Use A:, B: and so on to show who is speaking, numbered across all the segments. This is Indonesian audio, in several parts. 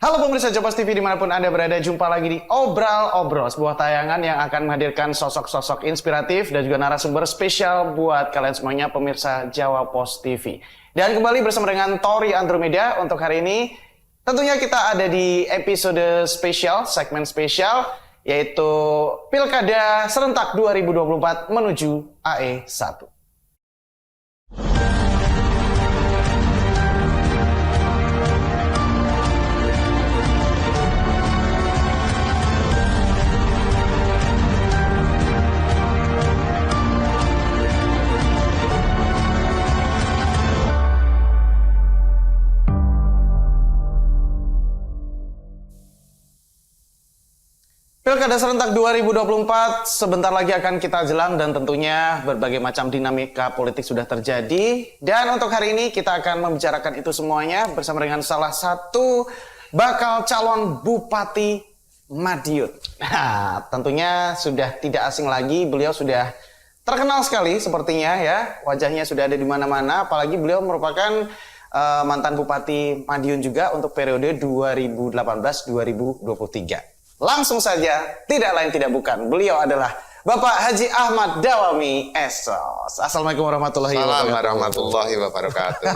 A: Halo pemirsa Kompas TV dimanapun Anda berada, jumpa lagi di Obrol, sebuah tayangan yang akan menghadirkan sosok-sosok inspiratif dan juga narasumber spesial buat kalian semuanya pemirsa Jawa Pos TV. Dan kembali bersama dengan Tori Andromeda untuk hari ini, tentunya kita ada di episode spesial, segmen spesial, yaitu Pilkada Serentak 2024 menuju AE1. Pilkada Serentak 2024 sebentar lagi akan kita jelang dan tentunya berbagai macam dinamika politik sudah terjadi. Dan untuk hari ini kita akan membicarakan itu semuanya bersama dengan salah satu bakal calon Bupati Madiun. Nah, tentunya sudah tidak asing lagi, beliau sudah terkenal sekali sepertinya ya. Wajahnya sudah ada di mana-mana, apalagi beliau merupakan mantan Bupati Madiun juga untuk periode 2018-2023. Langsung saja, tidak lain tidak bukan, beliau adalah Bapak Haji Ahmad Dawami Esos. Assalamualaikum warahmatullahi wabarakatuh.
B: Assalamualaikum warahmatullahi wabarakatuh.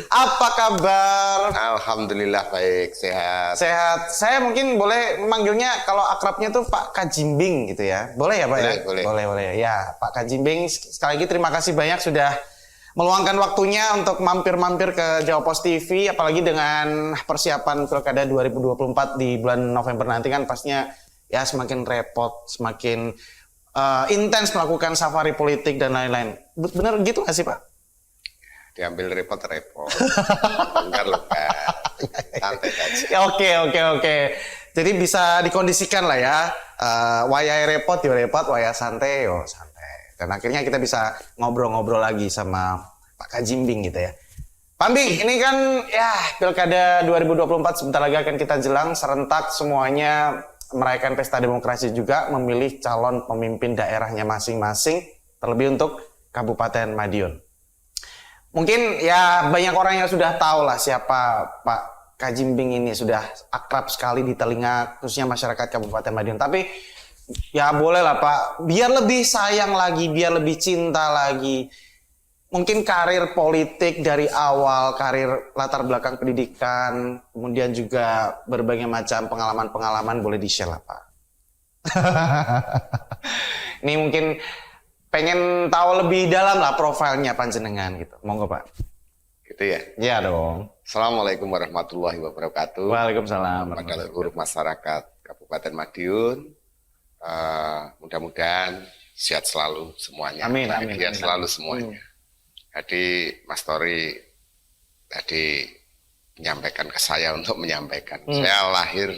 A: Apa kabar?
B: Alhamdulillah baik, sehat.
A: Sehat. Saya mungkin boleh memanggilnya kalau akrabnya tuh Pak Kajimbing gitu ya. Boleh ya Pak ya? Boleh. Ya, Pak Kajimbing, sekali lagi terima kasih banyak sudah meluangkan waktunya untuk mampir-mampir ke Jawa Pos TV, apalagi dengan persiapan Pilkada 2024 di bulan November nanti kan pastinya ya semakin repot, semakin intens melakukan safari politik dan lain-lain. Bener gitu nggak sih Pak?
B: Diambil repot-repot. Enggak loh, santai aja.
A: Oke. Jadi bisa dikondisikan lah ya. Wayai repot yo repot, wayai santai yo santai. Dan akhirnya kita bisa ngobrol-ngobrol lagi sama Pak Kajimbing gitu ya. Pak Bing, ini kan ya Pilkada 2024 sebentar lagi akan kita jelang serentak, semuanya merayakan pesta demokrasi juga, memilih calon pemimpin daerahnya masing-masing, terlebih untuk Kabupaten Madiun. Mungkin ya banyak orang yang sudah tahu lah siapa Pak Kajimbing ini, sudah akrab sekali di telinga khususnya masyarakat Kabupaten Madiun. Tapi ya boleh lah Pak, biar lebih sayang lagi, biar lebih cinta lagi. Mungkin karir politik dari awal, karir latar belakang pendidikan, kemudian juga berbagai macam pengalaman-pengalaman boleh di-share lah Pak. Ini mungkin pengen tahu lebih dalam lah profilnya panjenengan gitu. Monggo Pak.
B: Gitu ya?
A: Iya dong.
B: Assalamualaikum warahmatullahi wabarakatuh.
A: Waalaikumsalam.
B: Pada seluruh masyarakat Kabupaten Madiun. Mudah-mudahan sehat selalu semuanya.
A: Amin.
B: Selalu semuanya. Jadi Mas Tori tadi menyampaikan ke saya untuk menyampaikan. Saya lahir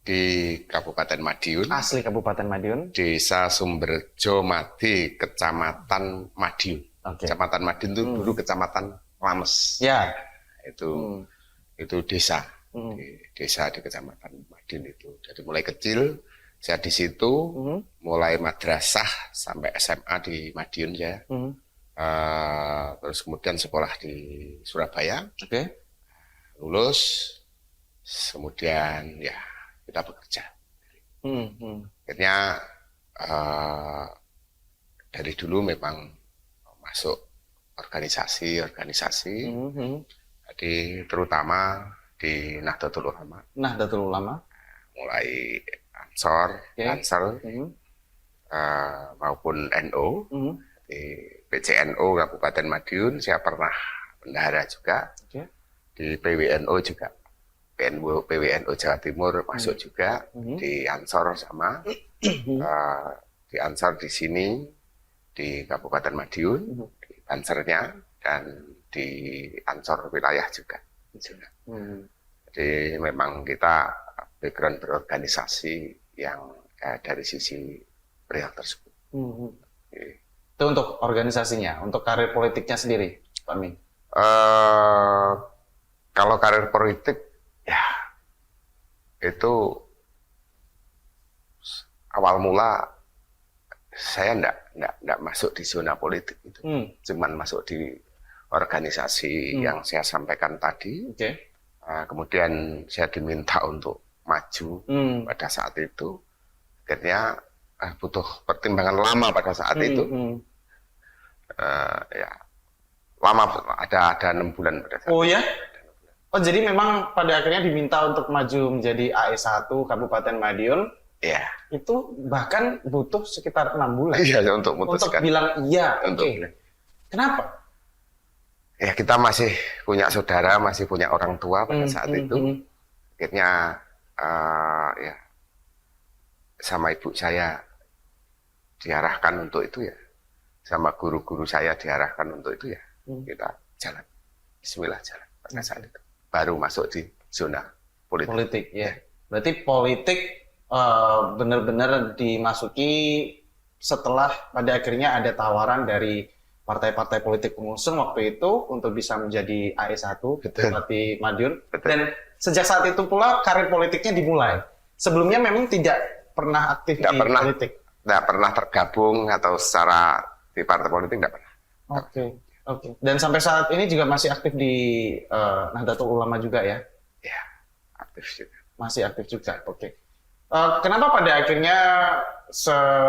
B: di Kabupaten Madiun.
A: Asli Kabupaten Madiun.
B: Desa Sumberjo Madi, Kecamatan Madiun. Kecamatan Madiun itu dulu Kecamatan Lames.
A: Ya.
B: Itu desa. Desa di Kecamatan Madiun itu. Jadi mulai kecil saya di situ, mulai madrasah sampai SMA di Madiun ya. Terus kemudian sekolah di Surabaya. Lulus, kemudian ya kita bekerja. Akhirnya dari dulu memang masuk organisasi. Jadi terutama di Nahdlatul Ulama. Mulai Ansor, maupun NU, di PCNU Kabupaten Madiun, saya pernah bendahara juga, di PWNU juga, PWNU Jawa Timur masuk juga, di Ansor sama, di Ansor di sini, di Kabupaten Madiun, di Bansernya, dan di Ansor wilayah juga. Jadi memang kita background berorganisasi yang dari sisi beliau tersebut.
A: Itu untuk organisasinya, untuk karir politiknya sendiri, Pak Ming?
B: Kalau karir politik, ya itu awal mula saya enggak masuk di zona politik itu, cuman masuk di organisasi yang saya sampaikan tadi. Kemudian saya diminta untuk maju pada saat itu. Akhirnya butuh pertimbangan lama pada saat itu. Ya, lama, ada 6 bulan pada saat
A: Oh
B: itu.
A: ya? Oh, jadi memang pada akhirnya diminta untuk maju menjadi AS1 Kabupaten Madiun.
B: Iya.
A: Itu bahkan butuh sekitar 6 bulan.
B: Iya, untuk
A: Untuk
B: memutuskan.
A: bilang iya.
B: Untuk
A: Oke.
B: bilang.
A: Kenapa?
B: Ya, kita masih punya saudara, masih punya orang tua pada saat itu. Akhirnya ya sama ibu saya diarahkan untuk itu ya. Sama guru-guru saya diarahkan untuk itu ya. Kita jalan. Bismillah jalan pada saat itu. Baru masuk di zona politik.
A: Politik, ya. Berarti politik benar-benar dimasuki setelah pada akhirnya ada tawaran dari partai-partai politik pengusung waktu itu untuk bisa menjadi AS1 Bupati Madiun.
B: Betul.
A: Dan sejak saat itu pula karir politiknya dimulai. Sebelumnya memang tidak pernah aktif di politik.
B: Tidak pernah tergabung atau secara di partai politik tidak pernah.
A: Oke. Dan sampai saat ini juga masih aktif di Nahdlatul Ulama juga ya?
B: Ya, aktif juga.
A: Masih aktif juga. Oke. Kenapa pada akhirnya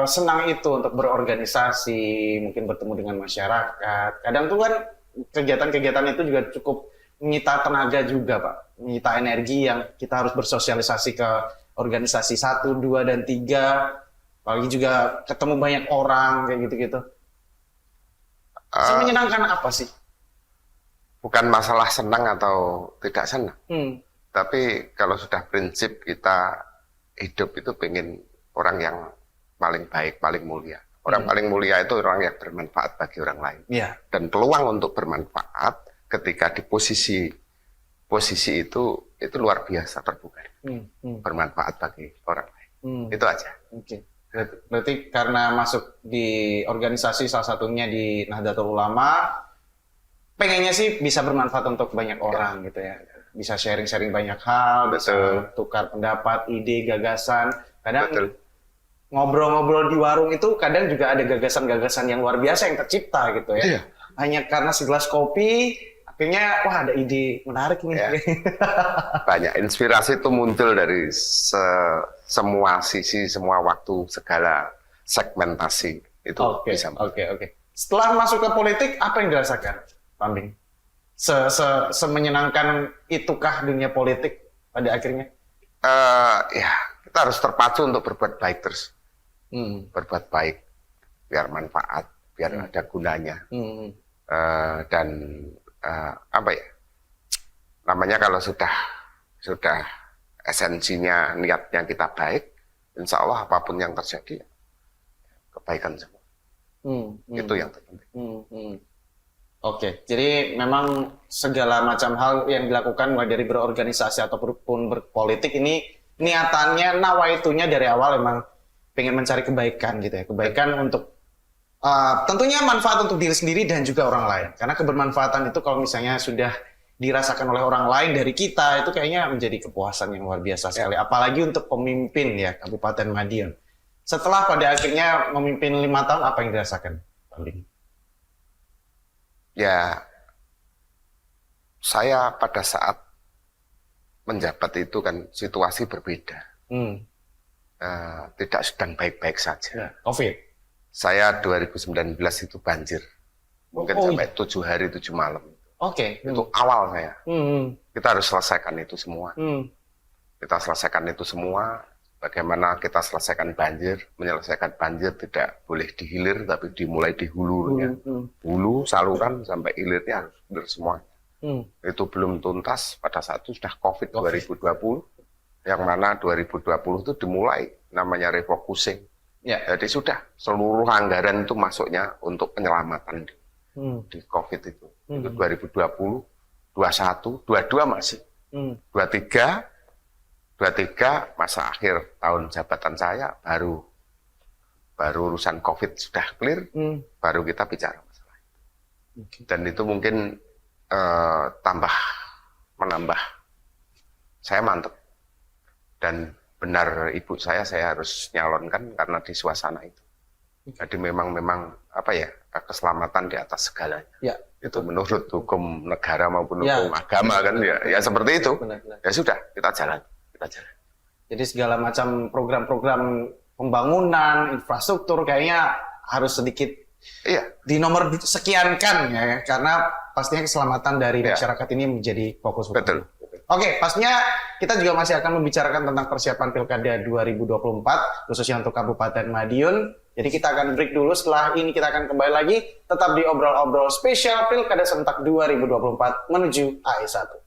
A: senang itu untuk berorganisasi, mungkin bertemu dengan masyarakat? Kadang tuh kan kegiatan-kegiatan itu juga cukup menyita tenaga juga, Pak. Menyita energi yang kita harus bersosialisasi ke organisasi 1, 2, dan 3. Apalagi juga ketemu banyak orang, kayak gitu-gitu. Menyenangkan apa sih?
B: Bukan masalah senang atau tidak senang. Tapi kalau sudah prinsip kita hidup itu pengen orang yang paling baik, paling mulia. Orang paling mulia itu orang yang bermanfaat bagi orang lain.
A: Yeah.
B: Dan peluang untuk bermanfaat ketika di posisi itu luar biasa terbuka. Bermanfaat bagi orang lain. Itu aja.
A: Oke. Berarti karena masuk di organisasi salah satunya di Nahdlatul Ulama, pengennya sih bisa bermanfaat untuk banyak orang gitu ya. Bisa sharing-sharing banyak hal, bisa tukar pendapat, ide, gagasan. Kadang ngobrol-ngobrol di warung itu kadang juga ada gagasan-gagasan yang luar biasa yang tercipta gitu ya.
B: Iya.
A: Hanya karena segelas kopi, akhirnya wah ada ide menarik nih.
B: Ya. Banyak inspirasi itu muncul dari semua sisi, semua waktu, segala segmentasi itu bisa.
A: Oke. Setelah masuk ke politik, apa yang dirasakan, Pak Ambing? Semenyenangkan itukah dunia politik pada akhirnya?
B: Ya, kita harus terpacu untuk berbuat baik terus. Berbuat baik, biar manfaat, biar ada gunanya. Dan apa ya? Namanya kalau sudah esensinya, niatnya kita baik, insya Allah apapun yang terjadi, kebaikan semua. Itu yang terpenting.
A: Oke, jadi memang segala macam hal yang dilakukan mulai dari berorganisasi ataupun berpolitik ini niatannya, nawaitunya dari awal memang pengen mencari kebaikan gitu ya. Kebaikan untuk tentunya manfaat untuk diri sendiri dan juga orang lain. Karena kebermanfaatan itu kalau misalnya sudah dirasakan oleh orang lain dari kita, itu kayaknya menjadi kepuasan yang luar biasa sekali. Apalagi untuk pemimpin ya Kabupaten Madiun. Setelah pada akhirnya memimpin 5 tahun, apa yang dirasakan, Pak Ambing?
B: Ya, saya pada saat menjabat itu kan situasi berbeda. Tidak sedang baik-baik saja.
A: COVID.
B: Saya 2019 itu banjir. Mungkin sampai 7 hari 7 malam.
A: Oke.
B: Itu awal saya. Kita harus selesaikan itu semua. Kita selesaikan itu semua. Bagaimana kita selesaikan banjir, menyelesaikan banjir tidak boleh dihilir, tapi dimulai di hulunya. Hulu, saluran, sampai hilirnya harus benar semua. Itu belum tuntas pada saat itu sudah COVID 2020, yang mana 2020 itu dimulai namanya refocusing. Jadi sudah seluruh anggaran itu masuknya untuk penyelamatan di COVID itu. Itu 2020, 21, 22 masih. 23 masa akhir tahun jabatan saya baru urusan COVID sudah clear, baru kita bicara masalah itu. Dan itu mungkin menambah saya mantep. Dan benar ibu saya harus nyalonkan karena di suasana itu. Jadi memang apa ya, keselamatan di atas segalanya.
A: Ya.
B: Itu menurut hukum negara maupun
A: Ya.
B: hukum agama kan ya seperti itu.
A: Benar.
B: Ya sudah, kita jalan.
A: Jadi segala macam program-program pembangunan, infrastruktur kayaknya harus sedikit dinomor sekiankan ya, karena pastinya keselamatan dari masyarakat ini menjadi fokus.
B: Betul.
A: Oke, pastinya kita juga masih akan membicarakan tentang persiapan Pilkada 2024 khususnya untuk Kabupaten Madiun. Jadi kita akan break dulu, setelah ini kita akan kembali lagi tetap di obrol-obrol spesial Pilkada Serentak 2024 menuju AE1.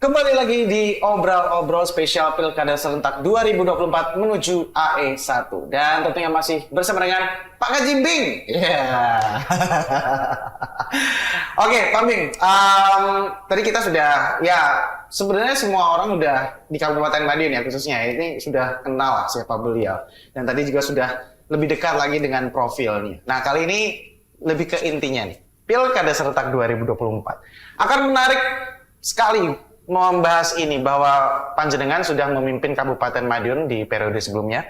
A: Kembali lagi di obrol-obrol spesial Pilkada Serentak 2024 menuju AE1. Dan tentunya masih bersama dengan Pak Kajimbing. Oke, Pak Bing. Tadi kita sudah, sebenarnya semua orang udah di Kabupaten Madiun ya khususnya. Ini sudah kenal lah siapa beliau. Dan tadi juga sudah lebih dekat lagi dengan profilnya. Nah, kali ini lebih ke intinya nih. Pilkada Serentak 2024 akan menarik sekali membahas ini, bahwa panjenengan sudah memimpin Kabupaten Madiun di periode sebelumnya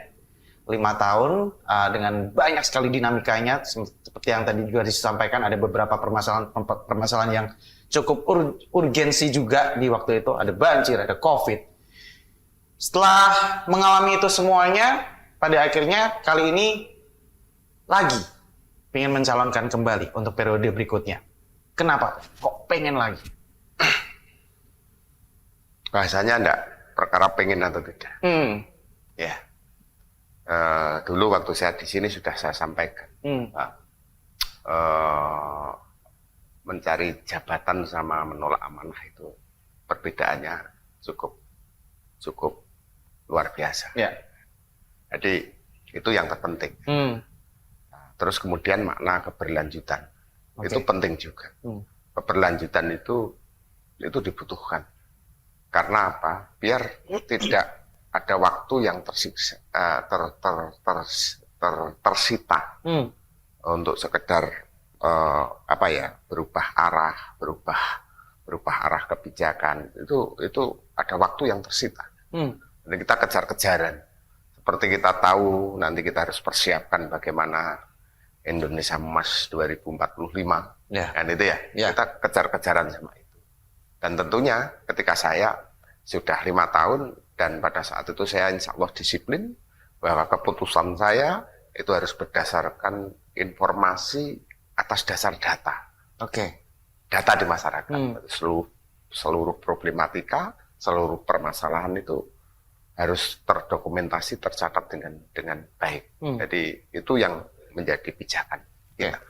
A: 5 tahun dengan banyak sekali dinamikanya, seperti yang tadi juga disampaikan, ada beberapa permasalahan yang cukup urgensi juga di waktu itu, ada banjir, ada COVID. Setelah mengalami itu semuanya, pada akhirnya kali ini lagi pengen mencalonkan kembali untuk periode berikutnya. Kenapa? Kok pengen lagi?
B: Bahasanya enggak perkara pengen atau tidak. Ya. Dulu waktu saya di sini sudah saya sampaikan. Mencari jabatan sama menolak amanah itu perbedaannya cukup luar biasa.
A: Ya.
B: Jadi itu yang terpenting. Terus kemudian makna keberlanjutan itu penting juga. Keberlanjutan itu dibutuhkan. Karena apa? Biar tidak ada waktu yang tersita untuk sekedar berubah arah kebijakan. Itu ada waktu yang tersita. Dan kita kejar-kejaran. Seperti kita tahu nanti kita harus persiapkan bagaimana Indonesia Emas 2045. Kan itu ya. Kita kejar-kejaran sama itu. Dan tentunya ketika saya sudah 5 tahun dan pada saat itu saya insya Allah disiplin bahwa keputusan saya itu harus berdasarkan informasi atas dasar data. Data di masyarakat. Seluruh problematika, seluruh permasalahan itu harus terdokumentasi, tercatat dengan baik. Jadi itu yang menjadi pijakan kita.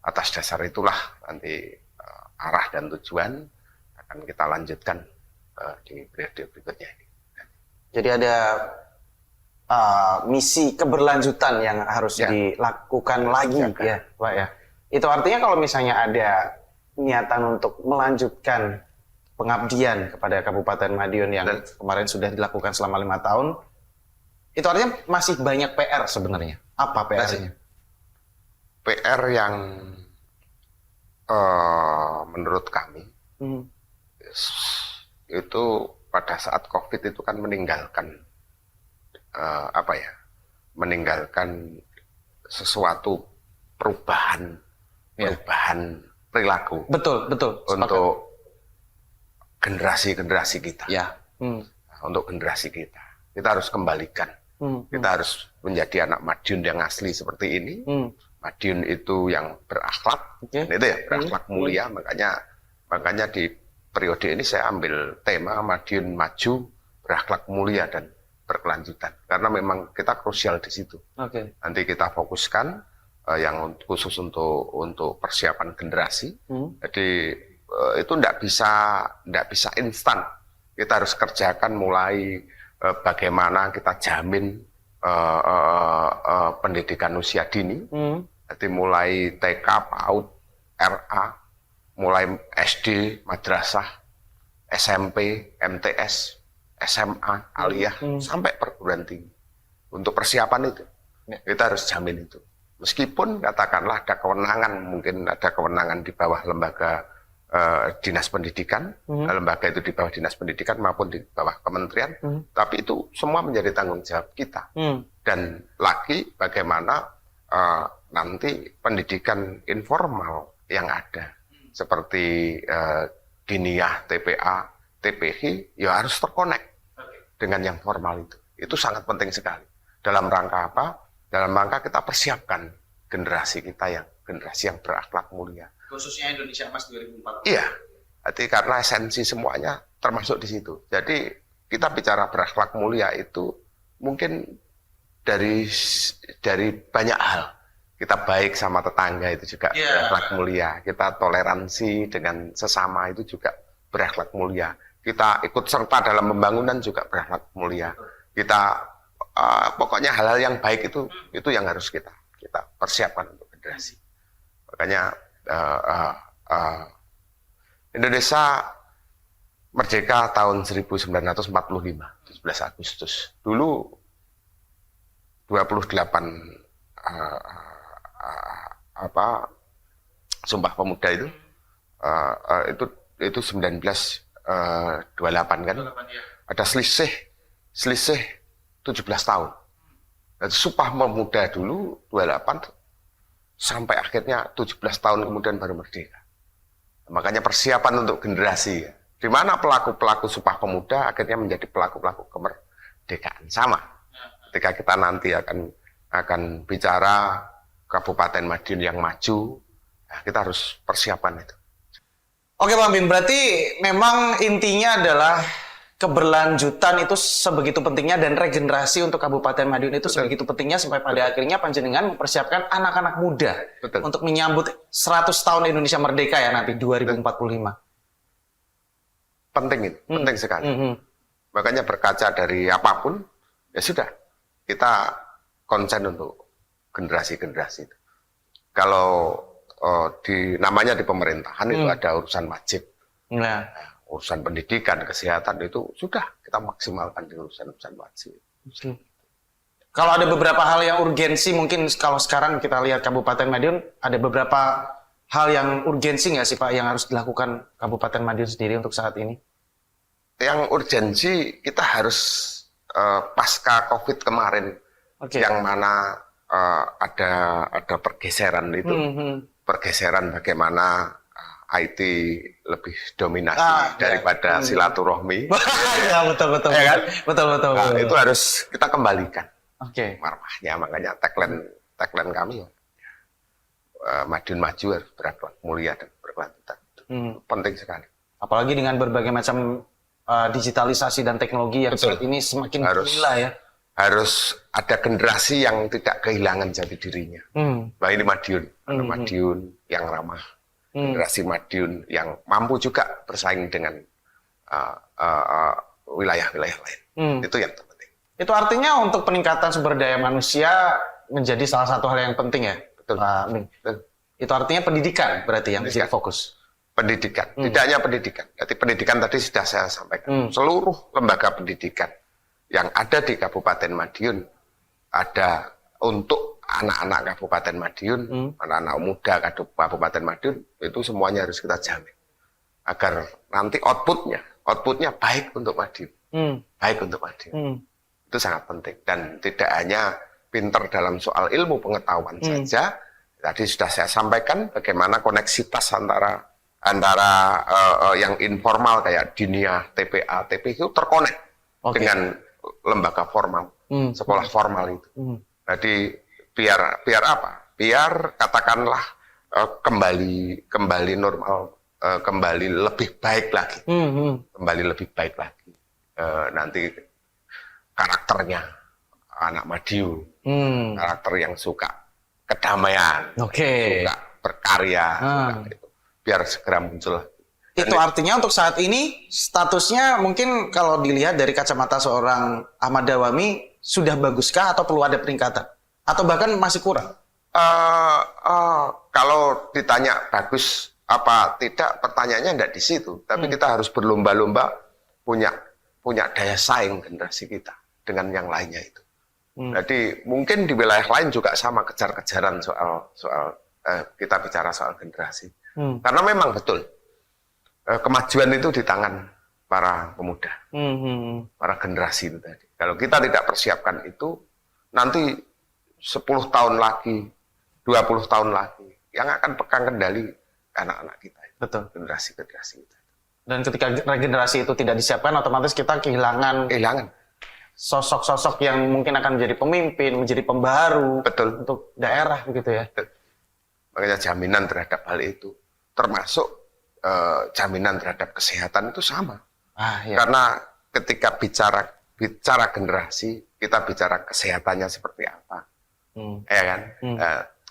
B: Atas dasar itulah nanti arah dan tujuan akan kita lanjutkan di periode berikutnya ini.
A: Jadi ada misi keberlanjutan yang harus dilakukan lagi ya, Pak ya. Itu artinya kalau misalnya ada niatan untuk melanjutkan pengabdian kepada Kabupaten Madiun yang kemarin sudah dilakukan selama 5 tahun, itu artinya masih banyak PR sebenarnya. Apa PR-nya?
B: PR yang menurut kami itu pada saat COVID itu kan meninggalkan meninggalkan sesuatu perubahan perilaku.
A: Betul.
B: Untuk generasi kita. Untuk generasi kita harus kembalikan. Kita harus menjadi anak Madiun yang asli seperti ini. Madiun itu yang berakhlak, itu ya, berakhlak mulia. Makanya di periode ini saya ambil tema Madiun maju, berakhlak mulia dan berkelanjutan. Karena memang kita krusial di situ. Nanti kita fokuskan yang khusus untuk persiapan generasi. Jadi itu tidak bisa instan. Kita harus kerjakan mulai bagaimana kita jamin pendidikan usia dini. Jadi mulai TK, PAUD, RA, mulai SD, madrasah, SMP, MTS, SMA, aliyah, sampai perguruan tinggi. Untuk persiapan itu, kita harus jamin itu. Meskipun katakanlah ada kewenangan, mungkin ada kewenangan di bawah lembaga dinas pendidikan, lembaga itu di bawah dinas pendidikan maupun di bawah kementerian, tapi itu semua menjadi tanggung jawab kita. Dan lagi bagaimana nanti pendidikan informal yang ada, seperti diniyah, TPA, TPH, ya harus terkonek dengan yang formal itu. Itu sangat penting sekali. Dalam rangka apa? Dalam rangka kita persiapkan generasi kita generasi yang berakhlak mulia.
A: Khususnya Indonesia Emas 2040.
B: Iya, jadi karena esensi semuanya termasuk di situ. Jadi kita bicara berakhlak mulia itu mungkin dari banyak hal. Kita baik sama tetangga itu juga berakhlak mulia. Kita toleransi dengan sesama itu juga berakhlak mulia. Kita ikut serta dalam pembangunan juga berakhlak mulia. Kita pokoknya hal-hal yang baik itu yang harus kita persiapkan untuk generasi. Makanya Indonesia merdeka tahun 1945, 17 Agustus. Dulu 28 Sumpah Pemuda itu 1928 kan? Ada selisih 17 tahun. Dan Sumpah Pemuda dulu 28 sampai akhirnya 17 tahun kemudian baru merdeka. Makanya persiapan untuk generasi, di mana pelaku-pelaku Sumpah Pemuda akhirnya menjadi pelaku-pelaku kemerdekaan sama. Ketika kita nanti akan bicara Kabupaten Madiun yang maju, nah kita harus persiapan itu.
A: Oke Bang Bin, berarti memang intinya adalah keberlanjutan itu sebegitu pentingnya dan regenerasi untuk Kabupaten Madiun itu sebegitu pentingnya sampai pada akhirnya panjenengan mempersiapkan anak-anak muda untuk menyambut 100 tahun Indonesia Merdeka ya nanti 2045.
B: Penting itu, penting sekali. Makanya berkaca dari apapun, ya sudah, kita konsen untuk generasi-generasi itu. Kalau namanya di pemerintahan itu ada urusan wajib. Nah, urusan pendidikan, kesehatan itu sudah kita maksimalkan di urusan-urusan wajib.
A: Kalau ada beberapa hal yang urgensi, mungkin kalau sekarang kita lihat Kabupaten Madiun, ada beberapa hal yang urgensi nggak sih Pak yang harus dilakukan Kabupaten Madiun sendiri untuk saat ini?
B: Yang urgensi kita harus pasca COVID kemarin, yang mana ada pergeseran itu, pergeseran bagaimana IT lebih dominasi daripada silaturahmi.
A: Ya, betul.
B: Ya kan?
A: Betul.
B: Nah, itu harus kita kembalikan.
A: Oke.
B: Marwahnya, makanya tagline kami Madiun maju harus berakhlak mulia dan berkelanjutan. Penting sekali.
A: Apalagi dengan berbagai macam digitalisasi dan teknologi yang saat ini semakin gila ya.
B: Harus ada generasi yang tidak kehilangan jati dirinya. Nah ini Madiun, Madiun yang ramah. Generasi Madiun yang mampu juga bersaing dengan wilayah-wilayah lain. Itu yang terpenting.
A: Itu artinya untuk peningkatan sumber daya manusia menjadi salah satu hal yang penting ya?
B: Betul.
A: Betul. Itu artinya pendidikan berarti yang menjadi fokus?
B: Pendidikan, tidak hanya pendidikan. Jadi pendidikan tadi sudah saya sampaikan. Seluruh lembaga pendidikan yang ada di Kabupaten Madiun ada untuk anak-anak Kabupaten Madiun, anak-anak muda Kabupaten Madiun, itu semuanya harus kita jamin. Agar nanti outputnya baik untuk Madiun. Baik untuk Madiun. Itu sangat penting. Dan tidak hanya pinter dalam soal ilmu pengetahuan saja, tadi sudah saya sampaikan bagaimana koneksitas antara yang informal kayak diniyah, TPA, TPH itu terkonek dengan lembaga formal, sekolah formal itu. Jadi biar apa? Biar katakanlah kembali normal, kembali lebih baik lagi, kembali lebih baik lagi. Nanti karakternya anak Madiun, karakter yang suka kedamaian, suka berkarya, suka itu. Biar segera muncul.
A: Itu artinya untuk saat ini statusnya mungkin kalau dilihat dari kacamata seorang Ahmad Dawami sudah baguskah atau perlu ada peningkatan? Atau bahkan masih kurang?
B: Kalau ditanya bagus apa tidak, pertanyaannya tidak di situ, tapi kita harus berlomba-lomba punya daya saing generasi kita dengan yang lainnya itu. Jadi mungkin di wilayah lain juga sama, kejar-kejaran soal kita bicara soal generasi. Karena memang betul kemajuan itu di tangan para pemuda, para generasi itu tadi. Kalau kita tidak persiapkan itu, nanti 10 tahun lagi, 20 tahun lagi, yang akan pegang kendali anak-anak kita.
A: Betul.
B: Generasi-generasi kita.
A: Dan ketika regenerasi itu tidak disiapkan, otomatis kita kehilangan sosok-sosok yang mungkin akan menjadi pemimpin, menjadi pembaru.
B: Betul.
A: Untuk daerah begitu ya.
B: Betul. Makanya jaminan terhadap hal itu, termasuk jaminan terhadap kesehatan itu sama.
A: Iya.
B: Karena ketika bicara generasi, kita bicara kesehatannya seperti apa, ya kan?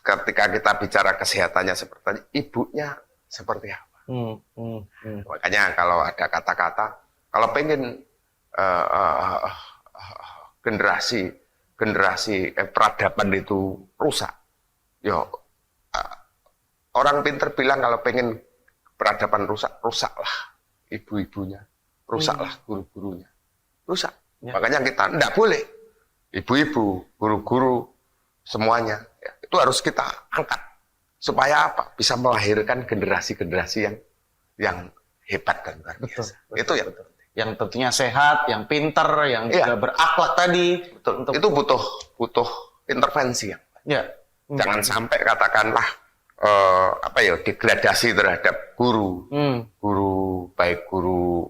B: Ketika kita bicara kesehatannya seperti ibunya seperti apa. Makanya kalau ada kata-kata, kalau pengen generasi peradaban itu rusak, yo orang pinter bilang kalau pengen peradaban rusak, rusaklah ibu-ibunya, rusaklah guru-gurunya, rusak. Ya. Makanya kita tidak boleh ibu-ibu, guru-guru semuanya itu harus kita angkat supaya apa? Bisa melahirkan generasi-generasi yang hebat dan luar biasa.
A: Betul,
B: itu yang
A: betul. Yang tentunya sehat, yang pinter, yang juga berakhlak tadi.
B: Betul. Itu butuh intervensi yang.
A: Ya.
B: Jangan sampai katakanlah degradasi terhadap guru, baik guru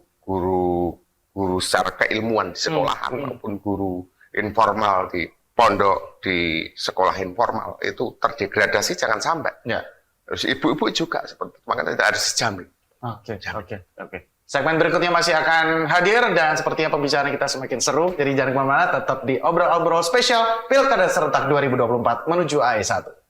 B: secara keilmuan di sekolahan maupun guru informal di pondok, di sekolah informal itu terdegradasi, jangan sampai.
A: Ya.
B: Terus ibu-ibu juga seperti itu, makanya harus dijamin.
A: Oke. Segmen berikutnya masih akan hadir dan sepertinya pembicaraan kita semakin seru. Jadi jangan kemana-mana, tetap di obrol-obrol spesial Pilkada Serentak 2024 menuju AE1.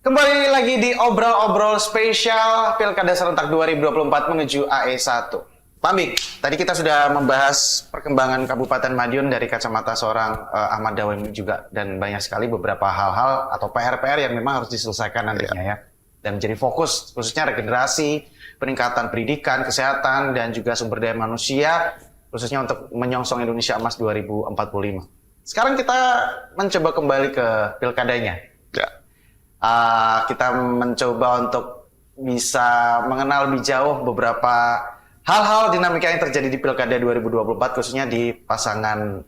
A: Kembali lagi di obrol-obrol spesial Pilkada Serentak 2024 menuju AE1. Pak Bing, tadi kita sudah membahas perkembangan Kabupaten Madiun dari kacamata seorang Ahmad Dawem juga, dan banyak sekali beberapa hal-hal atau PR-PR yang memang harus diselesaikan nantinya ya. Dan menjadi fokus khususnya regenerasi, peningkatan pendidikan, kesehatan, dan juga sumber daya manusia khususnya untuk menyongsong Indonesia Emas 2045. Sekarang kita mencoba kembali ke pilkadanya. Kita mencoba untuk bisa mengenal lebih jauh beberapa hal-hal dinamika yang terjadi di Pilkada 2024 khususnya di pasangan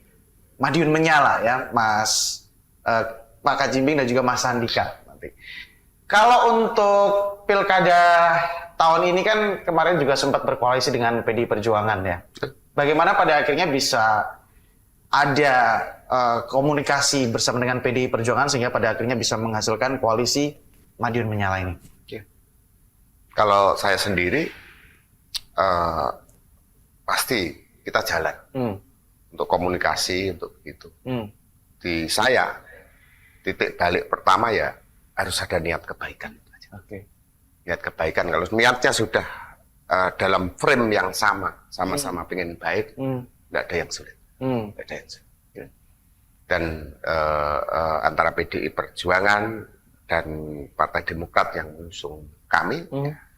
A: Madiun Menyala ya, Pak Kajimbing dan juga Mas Andika nanti. Kalau untuk Pilkada tahun ini kan kemarin juga sempat berkoalisi dengan PDI Perjuangan ya. Bagaimana pada akhirnya bisa ada komunikasi bersama dengan PDI Perjuangan sehingga pada akhirnya bisa menghasilkan koalisi Madiun Menyala ini?
B: Kalau saya sendiri pasti kita jalan untuk komunikasi untuk itu. Di saya titik balik pertama ya harus ada niat kebaikan. Niat kebaikan, kalau niatnya sudah dalam frame yang sama-sama pengen baik, tidak ada yang sulit. Tidak ada yang sulit. Dan antara PDI Perjuangan dan Partai Demokrat yang mengusung kami,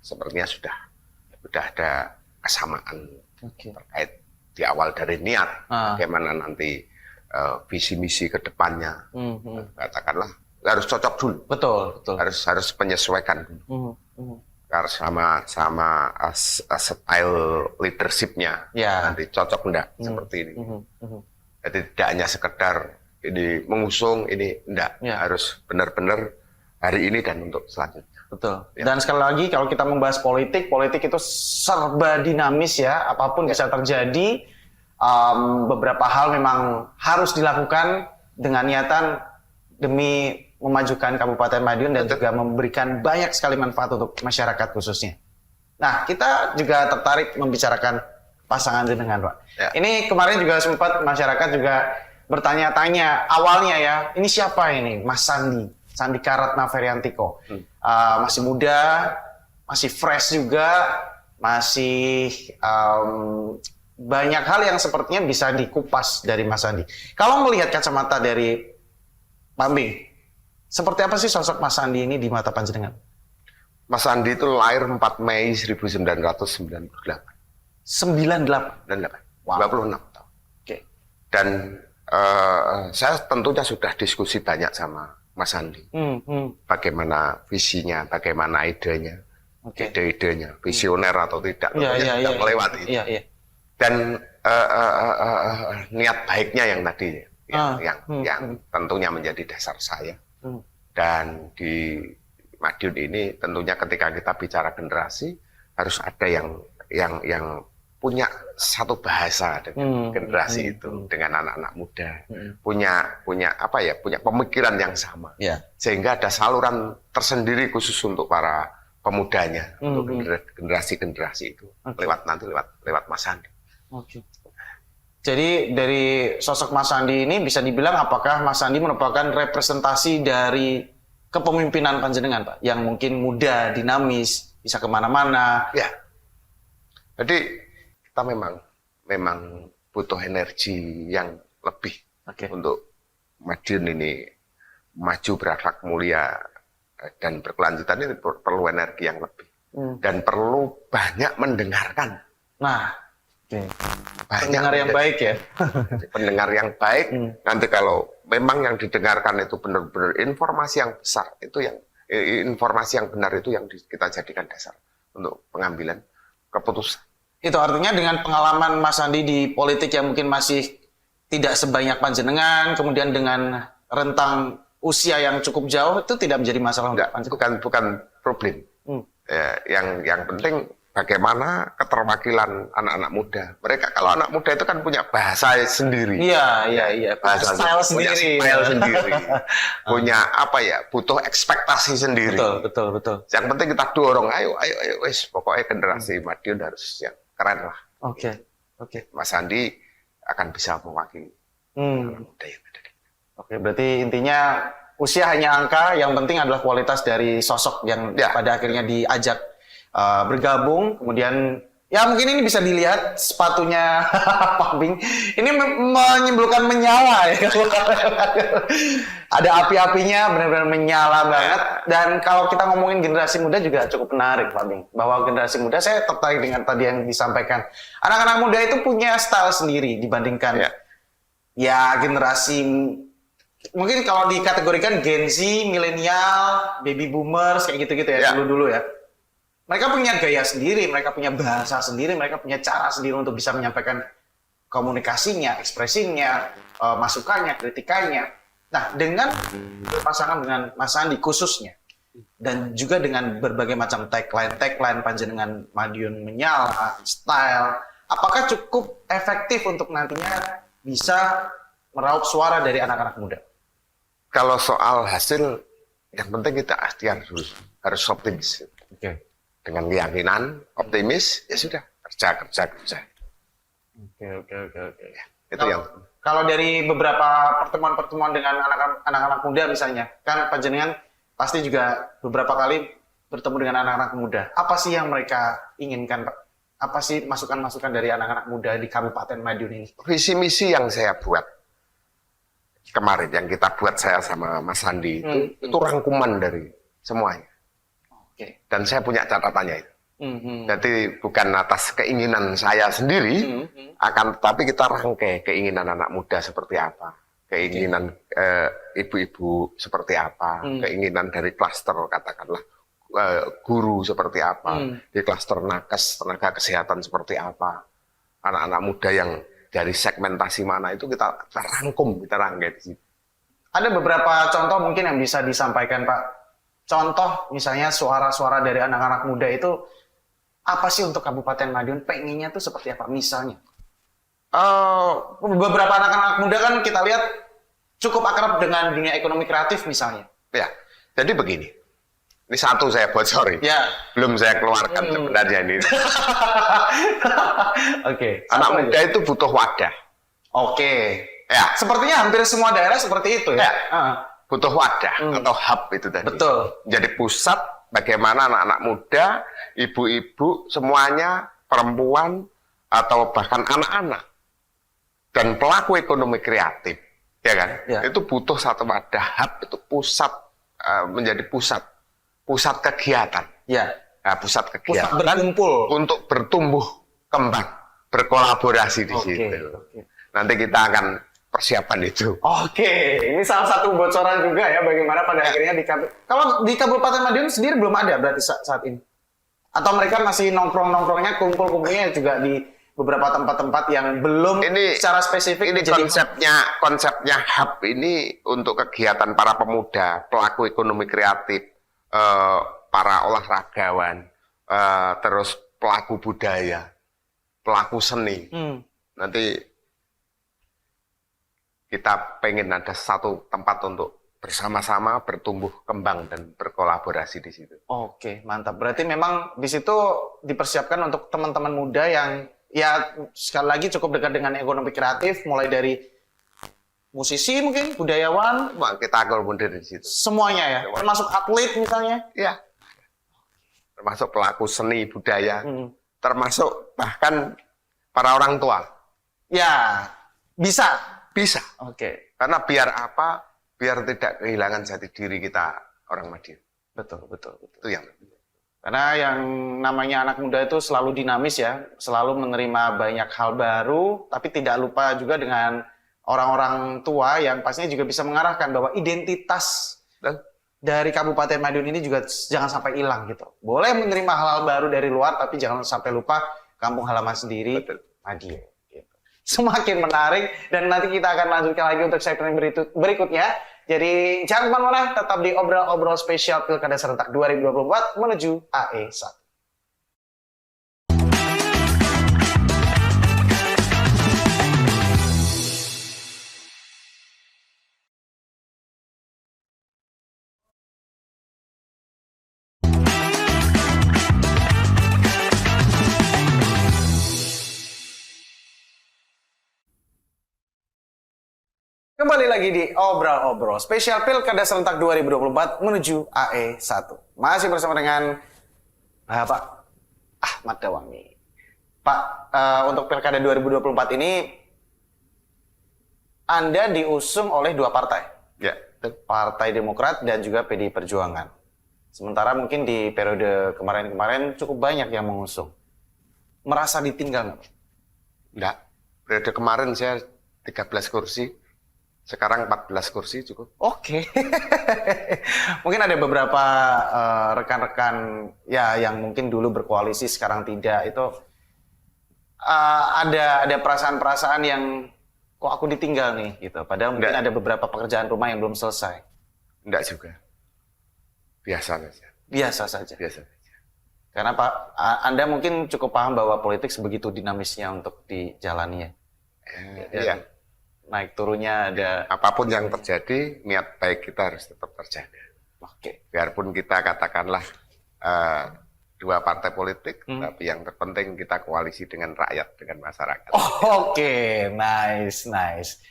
B: sepertinya sudah ada kesamaan terkait di awal dari niat, bagaimana nanti visi misi ke depannya, katakanlah harus cocok dulu, betul. harus menyesuaikan dulu, karena sama style leadershipnya nanti cocok enggak seperti ini. Jadi tidak hanya sekedar ini mengusung, ini enggak, harus benar-benar hari ini dan untuk selanjutnya.
A: Betul. Ya. Dan sekali lagi kalau kita membahas politik itu serba dinamis ya, apapun bisa terjadi. Beberapa hal memang harus dilakukan dengan niatan demi memajukan Kabupaten Madiun dan juga memberikan banyak sekali manfaat untuk masyarakat khususnya. Nah, kita juga tertarik membicarakan pasangan dengan Pak. Ya. Ini kemarin juga sempat masyarakat juga bertanya-tanya awalnya ya, ini siapa ini Mas Sandi? Sandika Ratna Feriantiko. Masih muda, masih fresh juga, masih banyak hal yang sepertinya bisa dikupas dari Mas Sandi. Kalau melihat kacamata dari Pak Bing, seperti apa sih sosok Mas Sandi ini di mata panjenengan?
B: Mas Sandi itu lahir 4 Mei 1998.
A: 98. Wow.
B: 26 tahun.
A: Oke.
B: Dan saya tentunya sudah diskusi banyak sama Mas Sandi. Bagaimana visinya, bagaimana idenya, ide-idenya, visioner atau tidak, tidak melewati itu. Dan niat baiknya yang tadi, yang tentunya menjadi dasar saya. Dan di Madiun ini tentunya ketika kita bicara generasi harus ada yang punya satu bahasa dengan generasi itu, dengan anak-anak muda, punya apa ya, punya pemikiran yang sama, sehingga ada saluran tersendiri khusus untuk para pemudanya, untuk generasi itu, lewat Mas Sandi.
A: Jadi dari sosok Mas Sandi ini bisa dibilang apakah Mas Sandi merupakan representasi dari kepemimpinan panjenengan, Pak, yang mungkin muda, dinamis, bisa kemana-mana.
B: Ya, jadi kita memang butuh energi yang lebih untuk Madiun ini maju berakhlak mulia dan berkelanjutan. Ini perlu energi yang lebih dan perlu banyak mendengarkan.
A: Nah, pendengar yang baik ya.
B: Pendengar yang baik. Nanti kalau memang yang didengarkan itu benar-benar informasi yang besar, itu yang informasi yang benar itu yang kita jadikan dasar untuk pengambilan keputusan.
A: Itu artinya dengan pengalaman Mas Sandi di politik yang mungkin masih tidak sebanyak panjenengan, kemudian dengan rentang usia yang cukup jauh, itu tidak menjadi masalah.
B: Enggak, bukan problem. Yang penting bagaimana keterwakilan anak-anak muda. Mereka kalau anak muda itu kan punya bahasa sendiri.
A: Iya.
B: Bahasa
A: style sendiri.
B: Punya apa ya? Butuh ekspektasi sendiri.
A: Betul.
B: Yang penting kita dorong, ayo, wes pokoknya generasi Madiun harus yang keren lah.
A: Oke.
B: Mas Sandi akan bisa mewakili anak muda yang ada.
A: Oke, berarti intinya usia hanya angka, yang penting adalah kualitas dari sosok yang pada akhirnya diajak bergabung. Kemudian ya mungkin ini bisa dilihat sepatunya Pak Bing ini menimbulkan menyala ya. Ada api-apinya, benar-benar menyala banget. Dan kalau kita ngomongin generasi muda juga cukup menarik, Pak Bing, bahwa generasi muda, saya tertarik dengan tadi yang disampaikan, anak-anak muda itu punya style sendiri dibandingkan ya generasi, mungkin kalau dikategorikan Gen Z, milenial, baby boomers kayak gitu-gitu ya, dulu-dulu ya. Mereka punya gaya sendiri, mereka punya bahasa sendiri, mereka punya cara sendiri untuk bisa menyampaikan komunikasinya, ekspresinya, masukannya, kritikannya. Nah, dengan berpasangan dengan Mas Sandi khususnya, dan juga dengan berbagai macam tagline panjenengan Madiun menyala, style, apakah cukup efektif untuk nantinya bisa meraup suara dari anak-anak muda?
B: Kalau soal hasil, yang penting kita harus optimis. Dengan keyakinan, optimis, ya sudah, kerja.
A: Oke.
B: Itu yang.
A: Kalau dari beberapa pertemuan-pertemuan dengan anak-anak muda misalnya, kan panjenengan pasti juga beberapa kali bertemu dengan anak-anak muda. Apa sih yang mereka inginkan, Pak? Apa sih masukan-masukan dari anak-anak muda di Kabupaten Madiun ini?
B: Visi misi yang saya buat kemarin, yang kita buat saya sama Mas Sandi itu rangkuman dari semuanya. Dan saya punya catatannya itu. Jadi bukan atas keinginan saya sendiri, akan tetapi kita rangkai keinginan anak muda seperti apa, keinginan ibu-ibu seperti apa, keinginan dari klaster katakanlah guru seperti apa, di klaster nakes tenaga kesehatan seperti apa, anak-anak muda yang dari segmentasi mana itu kita rangkum, kita rangkai di situ.
A: Ada beberapa contoh mungkin yang bisa disampaikan, Pak. Contoh misalnya suara-suara dari anak-anak muda itu apa sih untuk Kabupaten Madiun, pengennya tuh seperti apa misalnya? Beberapa anak-anak muda kan kita lihat cukup akrab dengan dunia ekonomi kreatif misalnya.
B: Ya, jadi begini. Ini satu saya bocorin. Ya. Belum saya keluarkan sebenarnya ini. Anak muda itu butuh wadah.
A: Ya. Sepertinya hampir semua daerah seperti itu ya.
B: butuh wadah atau hub itu tadi.
A: Betul.
B: Jadi pusat bagaimana anak-anak muda, ibu-ibu, semuanya, perempuan, atau bahkan anak-anak, dan pelaku ekonomi kreatif, ya kan?
A: Ya.
B: Itu butuh satu wadah hub, itu pusat, menjadi pusat kegiatan.
A: Ya.
B: Nah, pusat
A: Pusat
B: kegiatan
A: berkumpul.
B: untuk bertumbuh kembang, berkolaborasi di situ.
A: Oke.
B: Nanti kita akan persiapan itu.
A: Oke, ini salah satu bocoran juga ya bagaimana pada akhirnya kalau di Kabupaten Madiun sendiri belum ada berarti saat ini. Atau mereka masih nongkrong-nongkrongnya, kumpul-kumpulnya juga di beberapa tempat-tempat yang belum secara spesifik.
B: Ini konsepnya hub ini untuk kegiatan para pemuda, pelaku ekonomi kreatif, para olahragawan, terus pelaku budaya, pelaku seni. Nanti kita pengen ada satu tempat untuk bersama-sama bertumbuh kembang dan berkolaborasi di situ.
A: Oke, mantap. Berarti memang di situ dipersiapkan untuk teman-teman muda yang ya sekali lagi cukup dekat dengan ekonomi kreatif, mulai dari musisi mungkin, budayawan,
B: Kita akomodir di situ.
A: semuanya ya, termasuk atlet misalnya.
B: Ya, termasuk pelaku seni budaya, termasuk bahkan para orang tua.
A: Ya, bisa.
B: Bisa.
A: Oke.
B: Karena biar apa? Biar tidak kehilangan jati diri kita orang Madiun.
A: Betul.
B: Itu yang penting.
A: Karena yang namanya anak muda itu selalu dinamis ya, selalu menerima banyak hal baru, tapi tidak lupa juga dengan orang-orang tua yang pastinya juga bisa mengarahkan bahwa identitas dari Kabupaten Madiun ini juga jangan sampai hilang gitu. Boleh menerima hal-hal baru dari luar, tapi jangan sampai lupa kampung halaman sendiri, Madiun. Semakin menarik, dan nanti kita akan lanjutkan lagi untuk segmen berikutnya. Jadi jangan kemana-mana, tetap di obrol-obrol spesial Pilkada Serentak 2024 menuju AE1. Kembali lagi di Obrol-Obrol spesial Pilkada Serentak 2024 menuju AE1. Masih bersama dengan Pak Ahmad Dawangi. Pak, untuk Pilkada 2024 ini Anda diusung oleh dua partai.
B: Ya.
A: Partai Demokrat dan juga PDI Perjuangan. Sementara mungkin di periode kemarin-kemarin cukup banyak yang mengusung. Merasa ditinggal nggak?
B: Enggak. Periode kemarin saya 13 kursi. Sekarang 14 kursi cukup.
A: Oke. Mungkin ada beberapa rekan-rekan ya yang mungkin dulu berkoalisi sekarang tidak. Itu ada perasaan-perasaan yang kok aku ditinggal nih gitu. Padahal mungkin ada beberapa pekerjaan rumah yang belum selesai.
B: Enggak juga. Biasa saja.
A: Biasa saja.
B: Biasa saja.
A: Karena Pak, Anda mungkin cukup paham bahwa politik sebegitu dinamisnya untuk dijalani ya.
B: Iya.
A: Naik turunnya ada.
B: Apapun yang terjadi, niat baik kita harus tetap terjaga.
A: Oke.
B: Biarpun kita katakanlah dua partai politik, tapi yang terpenting kita koalisi dengan rakyat, dengan masyarakat.
A: Oke, nice.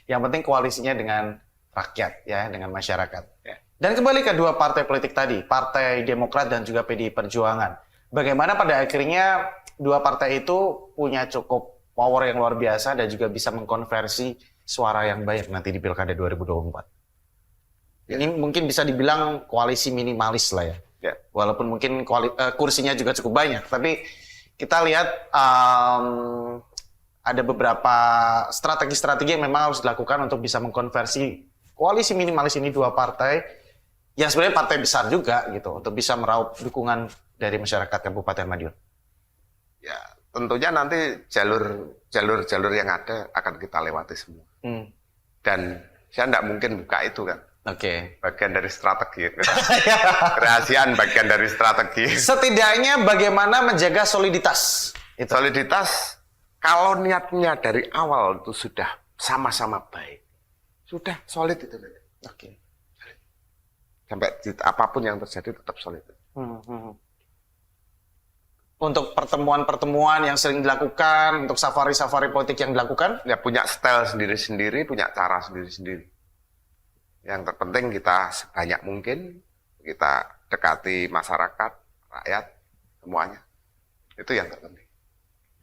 A: Yang penting koalisinya dengan rakyat ya, dengan masyarakat.
B: Ya.
A: Dan kembali ke dua partai politik tadi, Partai Demokrat dan juga PDI Perjuangan. Bagaimana pada akhirnya dua partai itu punya cukup power yang luar biasa dan juga bisa mengkonversi suara yang banyak nanti di Pilkada 2024.
B: Ya.
A: Ini mungkin bisa dibilang koalisi minimalis lah ya.
B: Ya.
A: Walaupun mungkin kursinya juga cukup banyak, tapi kita lihat ada beberapa strategi-strategi yang memang harus dilakukan untuk bisa mengkonversi koalisi minimalis ini dua partai yang sebenarnya partai besar juga gitu untuk bisa meraup dukungan dari masyarakat Kabupaten Madiun.
B: Ya, tentunya nanti jalur yang ada akan kita lewati semua. Dan saya tidak mungkin buka itu kan.
A: Oke.
B: Bagian dari strategi. Kerahasiaan bagian dari strategi.
A: Setidaknya bagaimana menjaga soliditas.
B: Soliditas, kalau niatnya dari awal itu sudah sama-sama baik. Sudah solid itu.
A: Oke.
B: Sampai apapun yang terjadi tetap solid.
A: Untuk pertemuan-pertemuan yang sering dilakukan, untuk safari-safari politik yang dilakukan?
B: Ya punya style sendiri-sendiri, punya cara sendiri-sendiri. Yang terpenting kita sebanyak mungkin kita dekati masyarakat, rakyat, semuanya. Itu yang terpenting.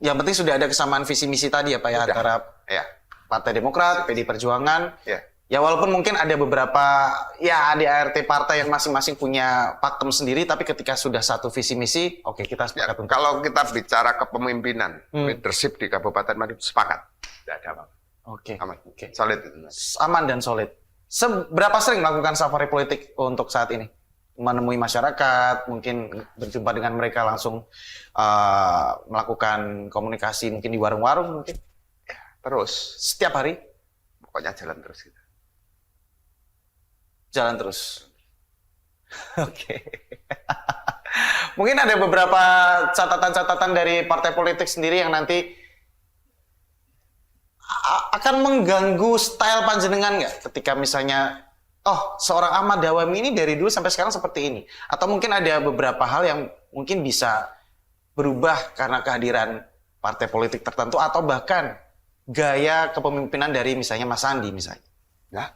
A: Yang penting sudah ada kesamaan visi misi tadi ya Pak ya,
B: Sudah.
A: antara
B: Ya,
A: Partai Demokrat, PD Perjuangan.
B: ya.
A: Ya walaupun mungkin ada beberapa ya ADART partai yang masing-masing punya pakem sendiri, tapi ketika sudah satu visi misi, oke kita
B: Ya,
A: sepakat untuk.
B: kalau kita bicara kepemimpinan, leadership di Kabupaten Madiun, sepakat. Tidak ada apa-apa.
A: Oke.
B: Aman.
A: Oke.
B: Solid itu.
A: Aman dan solid. Seberapa sering melakukan safari politik untuk saat ini? Menemui masyarakat, mungkin berjumpa dengan mereka langsung melakukan komunikasi mungkin di warung-warung mungkin
B: Terus,
A: setiap hari
B: pokoknya jalan terus kita.
A: jalan terus. Oke. Mungkin ada beberapa catatan-catatan dari partai politik sendiri yang nanti akan mengganggu style panjenengan nggak ketika misalnya seorang Ahmad Dawami ini dari dulu sampai sekarang seperti ini, atau mungkin ada beberapa hal yang mungkin bisa berubah karena kehadiran partai politik tertentu atau bahkan gaya kepemimpinan dari misalnya Mas Sandi misalnya.
B: Ya.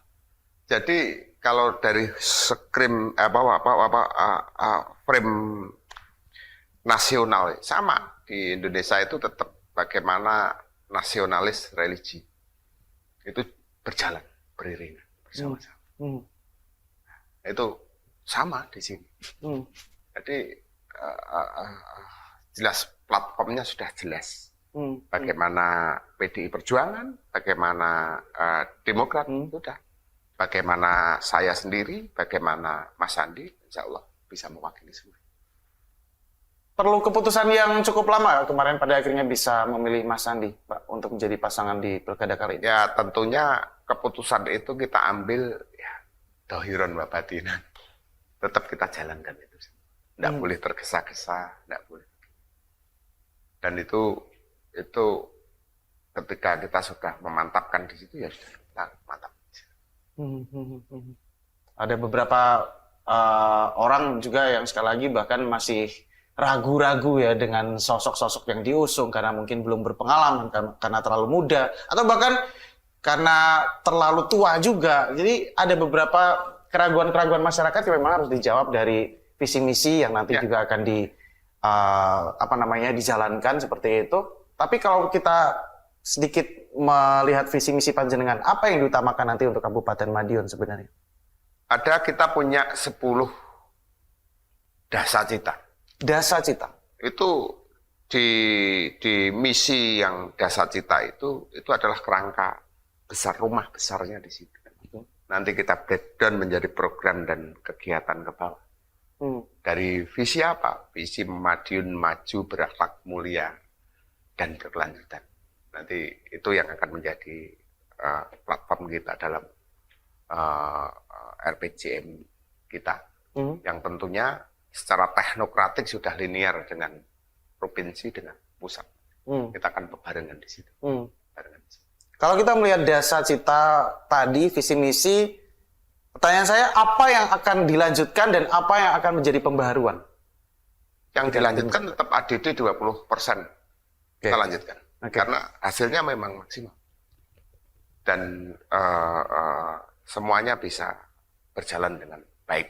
B: Jadi kalau dari frame nasional sama di Indonesia itu tetap bagaimana nasionalis religi itu berjalan beriringan bersama-sama. Itu sama di sini. Jadi jelas platformnya sudah jelas. Bagaimana PDI Perjuangan, bagaimana Demokrat, sudah. Bagaimana saya sendiri, bagaimana Mas Sandi, insya Allah bisa mewakili semua.
A: Perlu keputusan yang cukup lama kemarin pada akhirnya bisa memilih Mas Sandi, Pak, untuk menjadi pasangan di pilkada kali ini.
B: Ya tentunya keputusan itu kita ambil ya dohiron wa batinan. Tetap kita jalankan itu. Tidak boleh tergesa-gesa, tidak boleh. Dan itu ketika kita sudah memantapkan di situ ya sudah kita mantap.
A: Ada beberapa orang juga yang sekali lagi bahkan masih ragu-ragu ya dengan sosok-sosok yang diusung karena mungkin belum berpengalaman, karena terlalu muda, atau bahkan karena terlalu tua juga. Jadi ada beberapa keraguan-keraguan masyarakat yang memang harus dijawab dari visi misi yang nanti juga akan dijalankan seperti itu. Tapi kalau kita sedikit melihat visi misi panjenengan, apa yang diutamakan nanti untuk Kabupaten Madiun sebenarnya?
B: Kita punya 10 dasa cita.
A: Dasa cita.
B: Itu di misi yang dasa cita itu adalah kerangka besar, rumah besarnya di situ. Nanti kita breakdown menjadi program dan kegiatan ke bawah. Dari visi apa? Visi Madiun maju, berakhlak mulia, dan berkelanjutan. Nanti itu yang akan menjadi platform kita dalam RPJM kita. Yang tentunya secara teknokratik sudah linear dengan provinsi, dengan pusat. Kita akan bebarengan di situ.
A: Kalau kita melihat dasa cita tadi, visi misi, pertanyaan saya, apa yang akan dilanjutkan dan apa yang akan menjadi pembaharuan?
B: Yang dilanjutkan tetap ADD 20%. Kita lanjutkan. Karena hasilnya memang maksimal. Dan semuanya bisa berjalan dengan baik.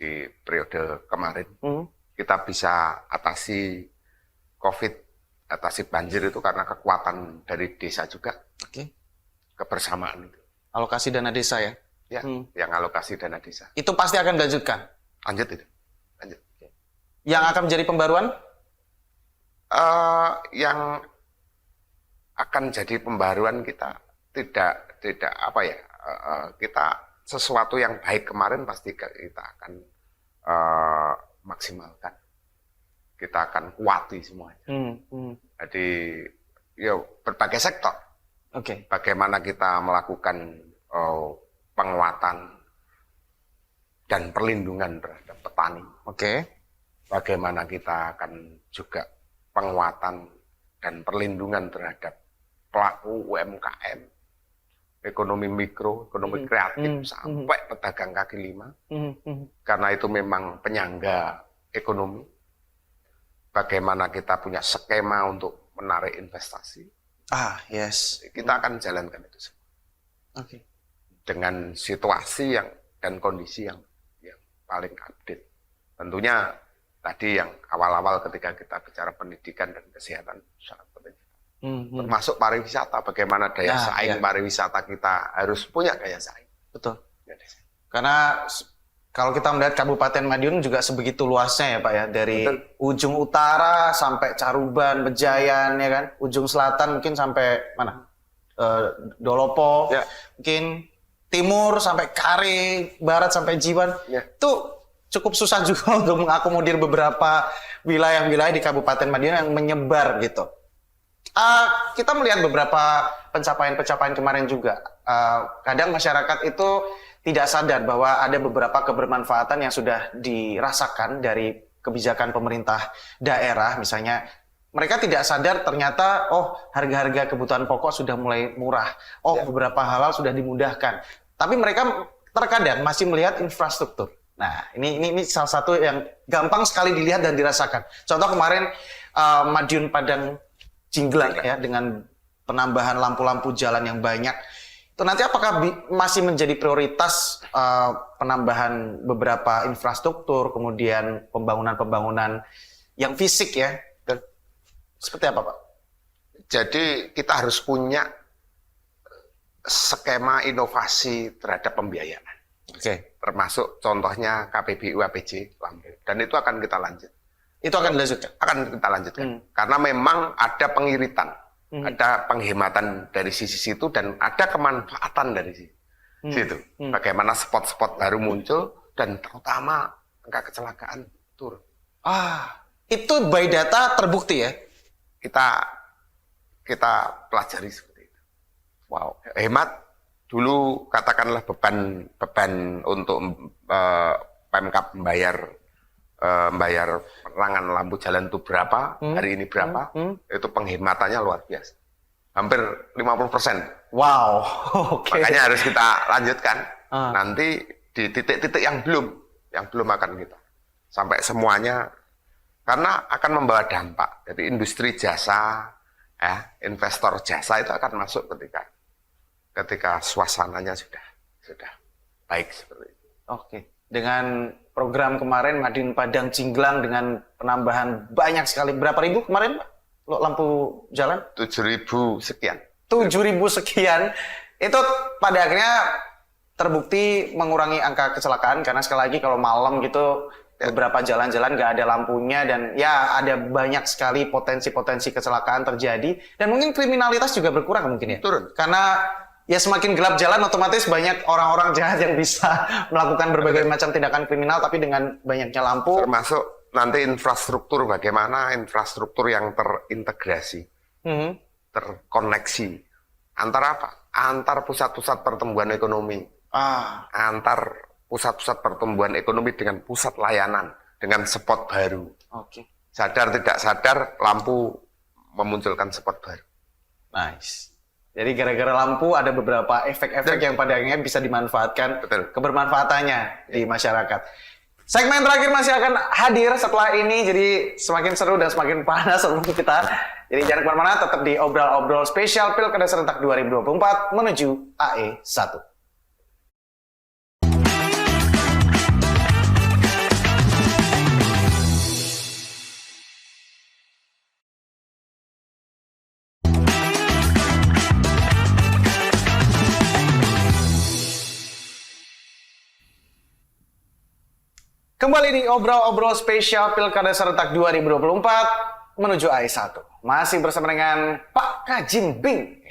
B: Di periode kemarin, kita bisa atasi COVID, atasi banjir itu karena kekuatan dari desa juga. Kebersamaan itu.
A: Alokasi dana desa ya?
B: Ya, yang alokasi dana desa.
A: Itu pasti akan dilanjutkan?
B: Lanjut itu. Lanjut.
A: Yang akan menjadi pembaruan?
B: Yang akan jadi pembaruan kita tidak kita sesuatu yang baik kemarin pasti kita akan maksimalkan, kita akan kuati semuanya. Jadi berbagai sektor. Bagaimana kita melakukan penguatan dan perlindungan terhadap petani. Bagaimana kita akan juga penguatan dan perlindungan terhadap pelaku UMKM, ekonomi mikro, ekonomi kreatif, sampai pedagang kaki lima. Karena itu memang penyangga ekonomi. Bagaimana kita punya skema untuk menarik investasi. Kita akan jalankan itu semua. dengan situasi dan kondisi yang paling update. Tentunya tadi yang awal-awal ketika kita bicara pendidikan dan kesehatan sangat penting. Termasuk pariwisata, bagaimana daya saing pariwisata kita harus punya daya saing.
A: Betul. Karena kalau kita melihat Kabupaten Madiun juga sebegitu luasnya ya Pak ya, dari ujung utara sampai Caruban, Bejayan ya kan, ujung selatan mungkin sampai mana? Dolopo, mungkin timur sampai Kare, barat sampai Jiwan. Itu cukup susah juga untuk mengakomodir beberapa wilayah-wilayah di Kabupaten Madiun yang menyebar gitu. Kita melihat beberapa pencapaian-pencapaian kemarin juga. Kadang masyarakat itu tidak sadar bahwa ada beberapa kebermanfaatan yang sudah dirasakan dari kebijakan pemerintah daerah. Misalnya mereka tidak sadar ternyata harga-harga kebutuhan pokok sudah mulai murah. Beberapa hal sudah dimudahkan. Tapi mereka terkadang masih melihat infrastruktur. Nah, ini salah satu yang gampang sekali dilihat dan dirasakan. Contoh kemarin Madiun Padang Cinglang ya, dengan penambahan lampu-lampu jalan yang banyak. Itu nanti apakah masih menjadi prioritas penambahan beberapa infrastruktur, kemudian pembangunan-pembangunan yang fisik ya? Seperti apa Pak?
B: Jadi kita harus punya skema inovasi terhadap pembiayaan. Termasuk contohnya KPBU APJ Lampung. Dan itu akan kita lanjut.
A: Itu akan dilanjutkan?
B: Akan kita lanjutkan. Karena memang ada pengiritan, ada penghematan dari sisi situ, dan ada kemanfaatan dari situ. Bagaimana spot-spot baru muncul, dan terutama angka kecelakaan turun.
A: Itu by data terbukti ya?
B: Kita pelajari seperti itu. Wow, hemat. Dulu katakanlah beban untuk Pemkab membayar penerangan lampu jalan itu berapa, hari ini berapa, itu penghematannya luar biasa. Hampir 50%.
A: Wow,
B: Makanya harus kita lanjutkan. Nanti di titik-titik yang belum akan kita. Sampai semuanya, karena akan membawa dampak. Jadi industri jasa, investor jasa itu akan masuk ketika suasananya sudah baik seperti itu.
A: Dengan program kemarin Madiun Padang Cinglang dengan penambahan banyak sekali, berapa ribu kemarin Pak? Lampu jalan?
B: 7.000 sekian.
A: 7.000 sekian. Itu pada akhirnya terbukti mengurangi angka kecelakaan, karena sekali lagi kalau malam gitu beberapa jalan-jalan nggak ada lampunya, dan ya ada banyak sekali potensi-potensi kecelakaan terjadi, dan mungkin kriminalitas juga berkurang mungkin ya.
B: Turun.
A: Karena ya semakin gelap jalan, otomatis banyak orang-orang jahat yang bisa melakukan berbagai macam tindakan kriminal, tapi dengan banyaknya lampu.
B: Termasuk nanti infrastruktur, bagaimana infrastruktur yang terintegrasi, terkoneksi. Antara apa? Antar pusat-pusat pertumbuhan ekonomi. Antar pusat-pusat pertumbuhan ekonomi dengan pusat layanan, dengan spot baru. Sadar tidak sadar, lampu memunculkan spot baru.
A: Nice. Jadi gara-gara lampu ada beberapa efek-efek yang pada akhirnya bisa dimanfaatkan, kebermanfaatannya di masyarakat. Segmen terakhir masih akan hadir setelah ini, jadi semakin seru dan semakin panas sebelum kita. Jadi jangan kemana-mana, tetap di Obrol-Obrol Spesial Pilkada Serentak 2024 menuju AE1. Kembali di Obrol-Obrol Spesial Pilkada Serentak 2024 menuju AE1. Masih bersama dengan Pak Kajimbing,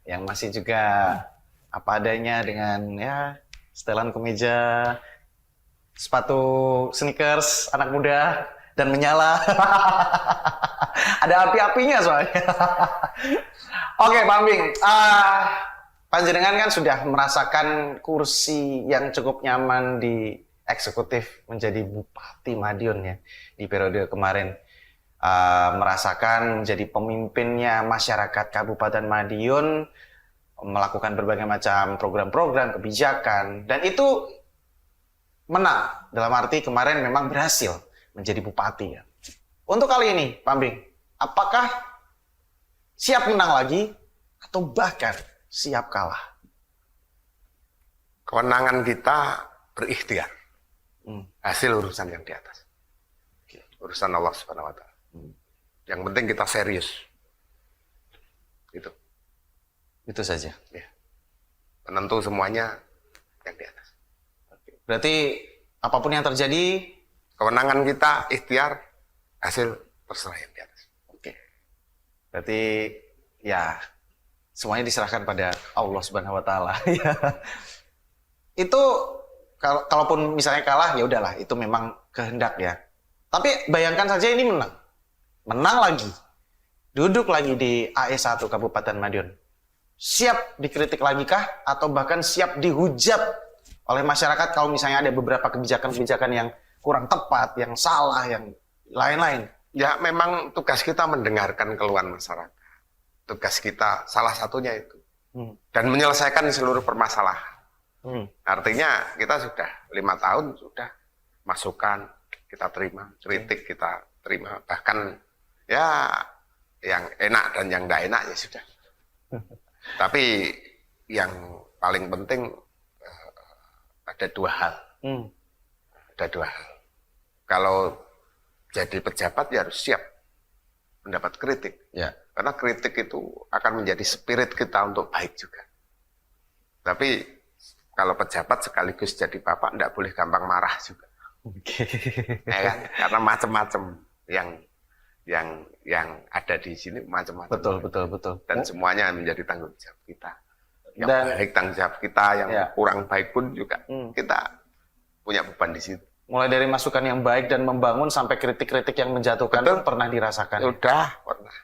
A: yang masih juga apa adanya dengan setelan kemeja, sepatu sneakers anak muda dan menyala. Ada api-apinya soalnya. Oke, Pak Ambing, panjenengan kan sudah merasakan kursi yang cukup nyaman di eksekutif menjadi Bupati Madiun ya di periode kemarin, merasakan menjadi pemimpinnya masyarakat Kabupaten Madiun, melakukan berbagai macam program-program kebijakan, dan itu menang dalam arti kemarin memang berhasil menjadi bupati ya. Untuk kali ini Pak Ambing, apakah siap menang lagi atau bahkan siap kalah?
B: Kewenangan kita berikhtiar. Hasil urusan yang di atas. Urusan Allah Subhanahu wa Ta'ala. Yang penting kita serius. Itu
A: saja.
B: Ya. Penentu semuanya yang di atas.
A: Berarti apapun yang terjadi,
B: kewenangan kita ikhtiar, hasil terserah yang di atas.
A: Oke. Berarti ya semuanya diserahkan pada Allah Subhanahu wa Ta'ala. Itu kalaupun misalnya kalah, ya udahlah, itu memang kehendak ya. Tapi bayangkan saja ini menang. Menang lagi. Duduk lagi di AE1 Kabupaten Madiun. Siap dikritik lagi kah? Atau bahkan siap dihujat oleh masyarakat kalau misalnya ada beberapa kebijakan-kebijakan yang kurang tepat, yang salah, yang lain-lain?
B: Ya memang tugas kita mendengarkan keluhan masyarakat. Tugas kita salah satunya itu. Dan menyelesaikan seluruh permasalahan. Artinya kita sudah 5 tahun sudah masukan kita terima, kritik kita terima, bahkan ya yang enak dan yang nggak enak ya sudah. Tapi yang paling penting ada 2 hal. Ada 2 hal. Kalau jadi pejabat ya harus siap mendapat kritik.
A: Ya.
B: Karena kritik itu akan menjadi spirit kita untuk baik juga. Tapi kalau pejabat sekaligus jadi bapak, tidak boleh gampang marah juga. Ya kan? Karena macam-macam yang ada di sini macam-macam.
A: Betul.
B: Dan semuanya menjadi tanggung jawab kita. Yang baik tanggung jawab kita, yang kurang baik pun juga kita punya beban di situ.
A: Mulai dari masukan yang baik dan membangun sampai kritik-kritik yang menjatuhkan pun pernah dirasakan.
B: Sudah, pernah.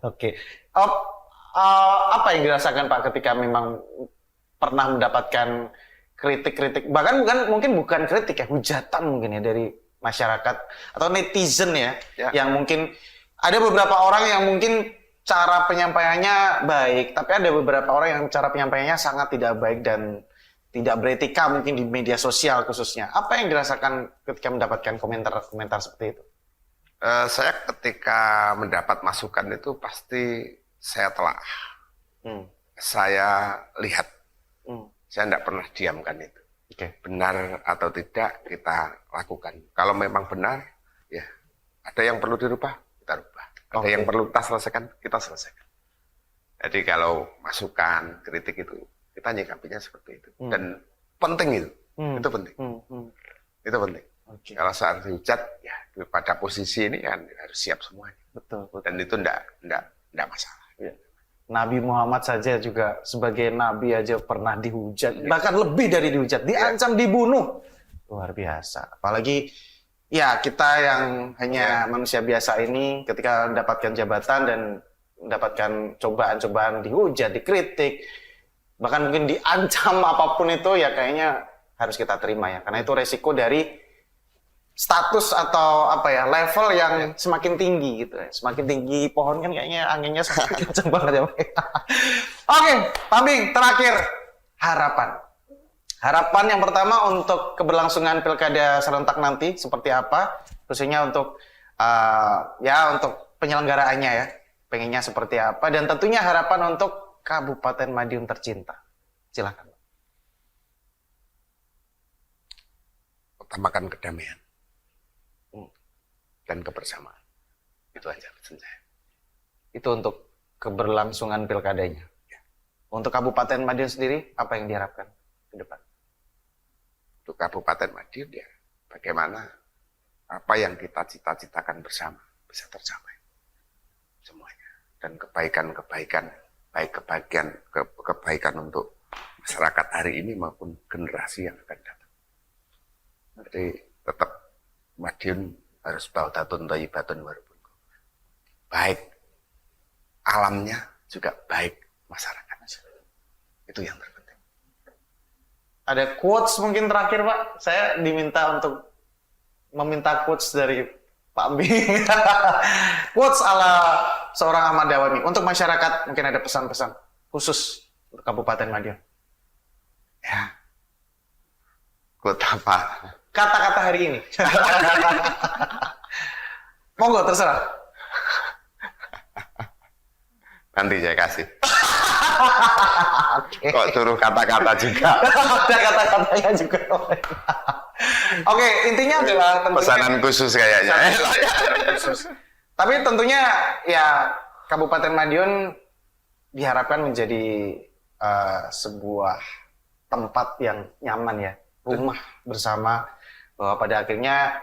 A: Oke. Apa yang dirasakan Pak ketika memang pernah mendapatkan kritik-kritik, bahkan mungkin bukan kritik ya, hujatan mungkin ya dari masyarakat atau netizen ya, yang mungkin ada beberapa orang yang mungkin cara penyampaiannya baik, tapi ada beberapa orang yang cara penyampaiannya sangat tidak baik dan tidak beretika mungkin di media sosial khususnya. Apa yang dirasakan ketika mendapatkan komentar seperti itu?
B: Saya ketika mendapat masukan itu pasti saya telah. Saya lihat. Saya tidak pernah diamkan itu. Benar atau tidak kita lakukan. Kalau memang benar, ya ada yang perlu dirubah, kita rubah. Ada yang perlu kita selesaikan, kita selesaikan. Jadi kalau masukan, kritik itu, kita nyikapinya seperti itu. Dan penting itu. Itu penting. Itu penting. Kalau saat dihujat, ya pada posisi ini kan harus siap semuanya.
A: Betul.
B: Dan itu tidak masalah.
A: Ya. Nabi Muhammad saja juga sebagai nabi aja pernah dihujat, bahkan lebih dari dihujat, diancam dibunuh. Luar biasa. Apalagi ya kita yang hanya manusia biasa ini ketika mendapatkan jabatan dan mendapatkan cobaan-cobaan dihujat, dikritik, bahkan mungkin diancam apapun itu ya kayaknya harus kita terima ya. Karena itu resiko dari status atau apa ya, level yang semakin tinggi gitu ya. Semakin tinggi pohon kan kayaknya anginnya semakin kencang banget ya. Oke, Pak Bing, terakhir harapan. Harapan yang pertama untuk keberlangsungan pilkada serentak nanti seperti apa? Khususnya untuk untuk penyelenggaraannya ya. Pengennya seperti apa, dan tentunya harapan untuk Kabupaten Madiun tercinta. Silakan.
B: Utamakan kedamaian dan kebersamaan. Itu aja pesan saya.
A: Itu untuk keberlangsungan pilkadanya.
B: Ya.
A: Untuk Kabupaten Madiun sendiri, apa yang diharapkan ke depan?
B: Untuk Kabupaten Madiun ya, bagaimana apa yang kita cita-citakan bersama bisa tercapai semuanya. Dan kebaikan-kebaikan, baik kebaikan untuk masyarakat hari ini maupun generasi yang akan datang. Jadi tetap Madiun harus baudatun thayyibatun warubun. Baik alamnya juga baik masyarakatnya. Itu yang terpenting.
A: Ada quotes mungkin terakhir Pak? Saya diminta untuk meminta quotes dari Pak Bing. Quotes ala seorang Ahmad Dawani. Untuk masyarakat mungkin ada pesan-pesan khusus untuk Kabupaten Madiun.
B: Ya. Quote apa?
A: Kata-kata hari ini. Monggo terserah.
B: Nanti saya kasih. Kok suruh kata-kata juga.
A: Ada kata-katanya juga. Oke, intinya adalah tentunya
B: Pesanan khusus kayaknya.
A: khusus. Tapi tentunya ya Kabupaten Madiun diharapkan menjadi sebuah tempat yang nyaman ya, rumah bersama, bahwa pada akhirnya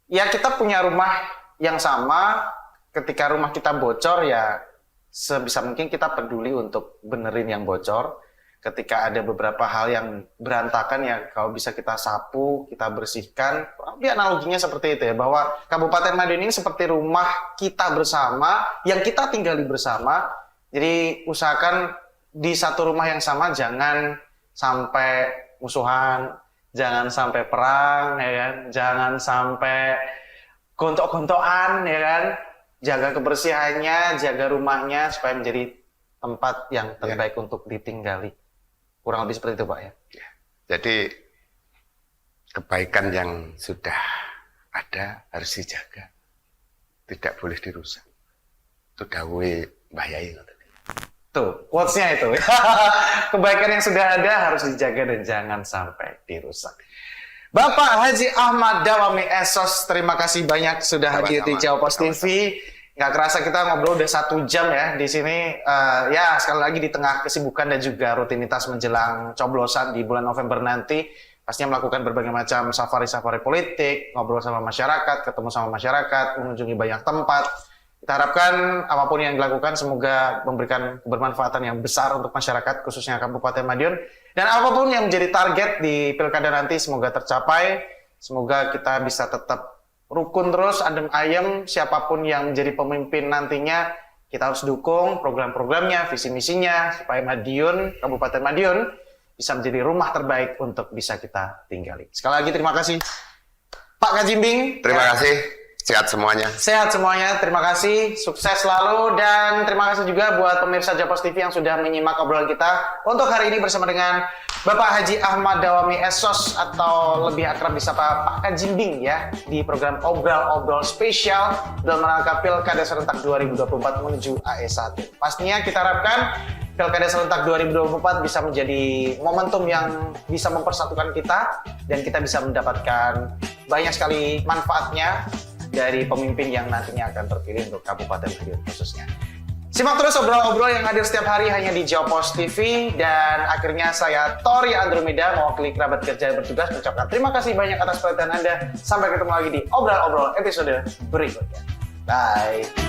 A: ya kita punya rumah yang sama. Ketika rumah kita bocor ya sebisa mungkin kita peduli untuk benerin yang bocor. Ketika ada beberapa hal yang berantakan ya kalau bisa kita sapu, kita bersihkan. Kurang lebih analoginya seperti itu ya, bahwa Kabupaten Madiun ini seperti rumah kita bersama yang kita tinggali bersama. Jadi usahakan di satu rumah yang sama jangan sampai musuhan, jangan sampai perang ya kan, jangan sampai gontok-gontokan ya kan. Jaga kebersihannya, jaga rumahnya supaya menjadi tempat yang terbaik untuk ditinggali. Kurang lebih seperti itu, Pak ya.
B: Jadi kebaikan yang sudah ada harus dijaga. Tidak boleh dirusak. Itu dawuhe Mbah Yai.
A: Tuh, quotes-nya itu. Kebaikan yang sudah ada harus dijaga dan jangan sampai dirusak. Bapak Haji Ahmad Dawami Esos, terima kasih banyak sudah hadir di Jawa Post TV. Nggak kerasa kita ngobrol udah 1 jam ya di sini. Ya sekali lagi di tengah kesibukan dan juga rutinitas menjelang coblosan di bulan November nanti, pastinya melakukan berbagai macam safari-safari politik, ngobrol sama masyarakat, ketemu sama masyarakat, mengunjungi banyak tempat. Kita harapkan apapun yang dilakukan semoga memberikan kebermanfaatan yang besar untuk masyarakat, khususnya Kabupaten Madiun. Dan apapun yang menjadi target di pilkada nanti semoga tercapai. Semoga kita bisa tetap rukun terus, adem ayem. Siapapun yang menjadi pemimpin nantinya, kita harus dukung program-programnya, visi misinya, supaya Madiun, Kabupaten Madiun, bisa menjadi rumah terbaik untuk bisa kita tinggali. Sekali lagi terima kasih Pak Kajimbing.
B: Terima kasih. Sehat semuanya.
A: Sehat semuanya, terima kasih, sukses selalu, dan terima kasih juga buat pemirsa Jawa Post TV yang sudah menyimak obrolan kita untuk hari ini bersama dengan Bapak Haji Ahmad Dawami Esos atau lebih akrab disapa Pak Kajimbing ya, di program Obrol-Obrol Spesial dalam rangka Pilkada Serentak 2024 menuju AE1. Pastinya kita harapkan Pilkada Serentak 2024 bisa menjadi momentum yang bisa mempersatukan kita dan kita bisa mendapatkan banyak sekali manfaatnya dari pemimpin yang nantinya akan terpilih untuk Kabupaten Madiun khususnya. Simak terus obrol-obrol yang hadir setiap hari hanya di Jawa Post TV. Dan akhirnya saya Tori Andromeda mewakili kerabat kerja yang bertugas mengucapkan terima kasih banyak atas perhatian Anda. Sampai ketemu lagi di obrol-obrol episode berikutnya. Bye.